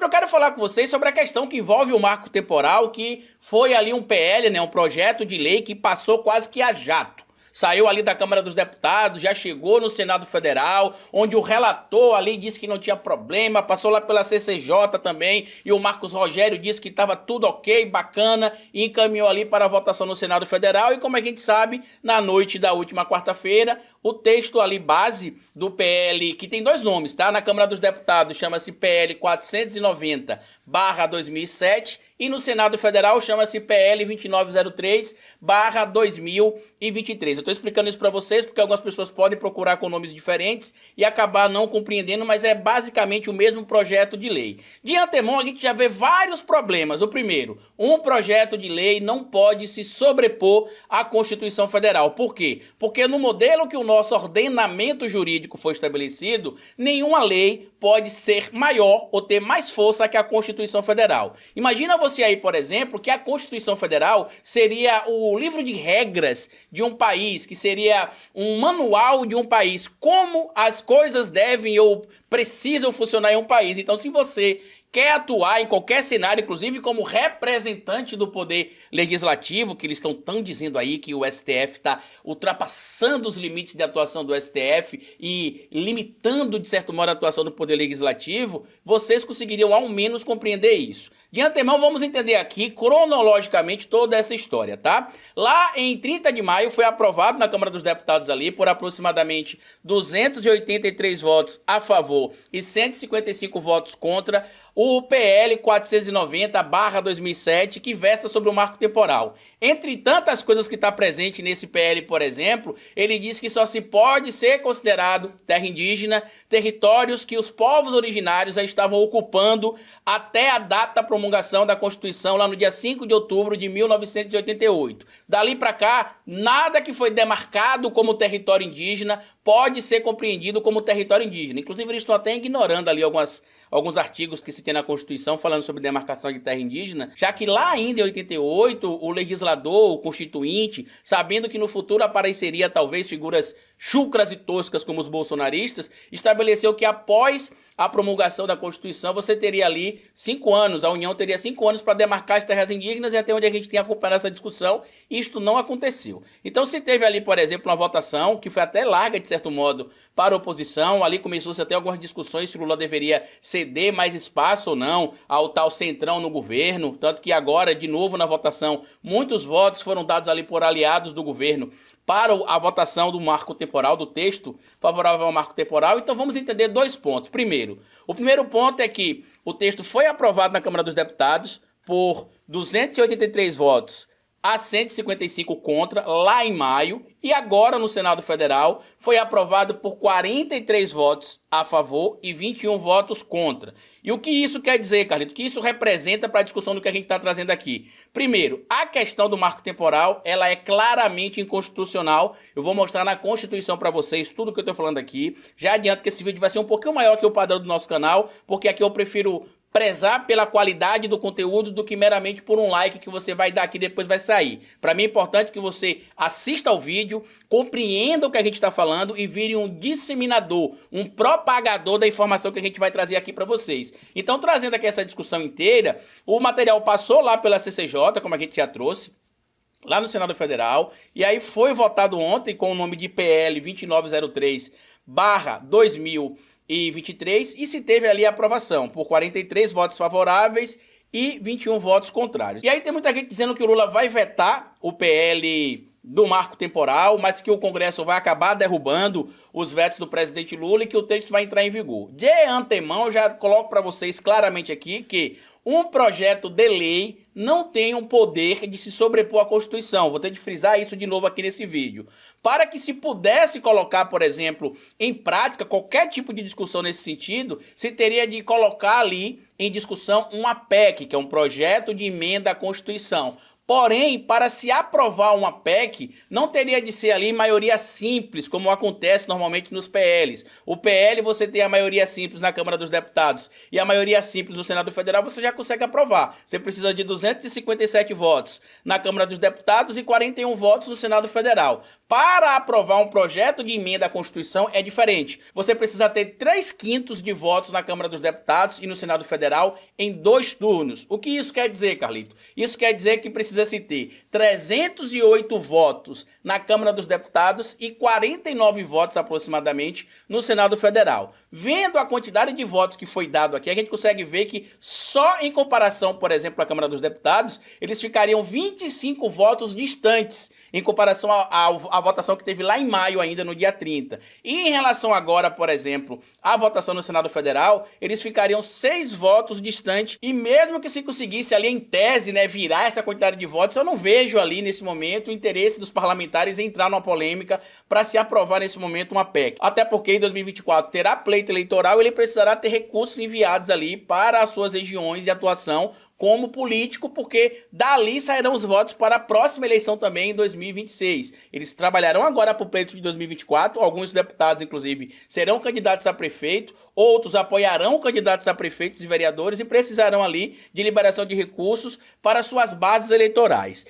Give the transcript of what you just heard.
eu quero falar com vocês sobre a questão que envolve o marco temporal, que foi ali um PL, né, um projeto de lei que passou quase que a jato. Saiu ali da Câmara dos Deputados, já chegou no Senado Federal, onde o relator ali disse que não tinha problema, passou lá pela CCJ também, e o Marcos Rogério disse que estava tudo ok, bacana, e encaminhou ali para a votação no Senado Federal, e como a gente sabe, na noite da última quarta-feira, o texto ali base do PL, que tem dois nomes, tá? Na Câmara dos Deputados chama-se PL 490/2007, e no Senado Federal chama-se PL 2903/2023. Eu estou explicando isso para vocês porque algumas pessoas podem procurar com nomes diferentes e acabar não compreendendo, mas é basicamente o mesmo projeto de lei. De antemão, a gente já vê vários problemas. O primeiro, um projeto de lei não pode se sobrepor à Constituição Federal. Por quê? Porque no modelo que o nosso ordenamento jurídico foi estabelecido, nenhuma lei pode ser maior ou ter mais força que a Constituição Federal. Imagina você aí, por exemplo, que a Constituição Federal seria o livro de regras de um país, que seria um manual de um país, como as coisas devem ou precisam funcionar em um país. Então, se você quer atuar em qualquer cenário, inclusive como representante do poder legislativo, que eles estão dizendo aí que o STF está ultrapassando os limites de atuação do STF e limitando, de certo modo, a atuação do poder legislativo, vocês conseguiriam ao menos compreender isso. De antemão, vamos entender aqui cronologicamente toda essa história, tá? Lá em 30 de maio foi aprovado na Câmara dos Deputados ali por aproximadamente 283 votos a favor e 155 votos contra o PL 490/2007, que versa sobre o marco temporal. Entre tantas coisas que está presente nesse PL, por exemplo, ele diz que só se pode ser considerado terra indígena territórios que os povos originários já estavam ocupando até a data da promulgação da Constituição, lá no dia 5 de outubro de 1988. Dali para cá, nada que foi demarcado como território indígena pode ser compreendido como território indígena. Inclusive, eles estão até ignorando ali alguns artigos que se tem na Constituição falando sobre demarcação de terra indígena, já que lá ainda em 88, o legislador, o constituinte, sabendo que no futuro apareceria talvez figuras chucras e toscas como os bolsonaristas, estabeleceu que após a promulgação da Constituição, você teria ali 5 anos, a União teria 5 anos para demarcar as terras indígenas, e até onde a gente tem acompanhado essa discussão, isto não aconteceu. Então se teve ali, por exemplo, uma votação que foi até larga, de certo modo, para a oposição, ali começou-se até algumas discussões se o Lula deveria ceder mais espaço ou não ao tal centrão no governo, tanto que agora, de novo na votação, muitos votos foram dados ali por aliados do governo para a votação do marco temporal, do texto favorável ao marco temporal. Então vamos entender dois pontos. Primeiro, o primeiro ponto é que o texto foi aprovado na Câmara dos Deputados por 283 votos a 155 contra, lá em maio, e agora no Senado Federal foi aprovado por 43 votos a favor e 21 votos contra. E o que isso quer dizer, Carlito? O que isso representa para a discussão do que a gente está trazendo aqui? Primeiro, a questão do marco temporal, ela é claramente inconstitucional. Eu vou mostrar na Constituição para vocês tudo que eu estou falando aqui. Já adianto que esse vídeo vai ser um pouquinho maior que o padrão do nosso canal, porque aqui eu prefiro prezar pela qualidade do conteúdo do que meramente por um like que você vai dar aqui e depois vai sair. Para mim é importante que você assista ao vídeo, compreenda o que a gente está falando e vire um disseminador, um propagador da informação que a gente vai trazer aqui para vocês. Então, trazendo aqui essa discussão inteira, o material passou lá pela CCJ, como a gente já trouxe, lá no Senado Federal, e aí foi votado ontem com o nome de PL 2903/2023, e se teve ali a aprovação por 43 votos favoráveis e 21 votos contrários. E aí tem muita gente dizendo que o Lula vai vetar o PL do marco temporal, mas que o Congresso vai acabar derrubando os vetos do presidente Lula e que o texto vai entrar em vigor. De antemão, eu já coloco para vocês claramente aqui que um projeto de lei não tem um poder de se sobrepor à Constituição. Vou ter de frisar isso de novo aqui nesse vídeo. Para que se pudesse colocar, por exemplo, em prática qualquer tipo de discussão nesse sentido, se teria de colocar ali em discussão uma PEC, que é um projeto de emenda à Constituição. Porém, para se aprovar uma PEC, não teria de ser ali maioria simples, como acontece normalmente nos PLs. O PL você tem a maioria simples na Câmara dos Deputados e a maioria simples no Senado Federal, você já consegue aprovar. Você precisa de 257 votos na Câmara dos Deputados e 41 votos no Senado Federal. Para aprovar um projeto de emenda à Constituição é diferente. Você precisa ter 3/5 de votos na Câmara dos Deputados e no Senado Federal em 2 turnos. O que isso quer dizer, Carlito? Isso quer dizer que precisa-se ter 308 votos na Câmara dos Deputados e 49 votos aproximadamente no Senado Federal. Vendo a quantidade de votos que foi dado aqui, a gente consegue ver que só em comparação, por exemplo, à Câmara dos Deputados, eles ficariam 25 votos distantes em comparação à votação que teve lá em maio ainda, no dia 30. E em relação agora, por exemplo, à votação no Senado Federal, eles ficariam 6 votos distantes, e mesmo que se conseguisse ali em tese, né, virar essa quantidade de votos, eu não vejo ali nesse momento o interesse dos parlamentares em entrar numa polêmica para se aprovar nesse momento uma PEC. Até porque em 2024 terá pleito eleitoral, ele precisará ter recursos enviados ali para as suas regiões de atuação como político, porque dali sairão os votos para a próxima eleição também em 2026. Eles trabalharão agora para o pleito de 2024, alguns deputados, inclusive, serão candidatos a prefeito, outros apoiarão candidatos a prefeitos e vereadores e precisarão ali de liberação de recursos para suas bases eleitorais.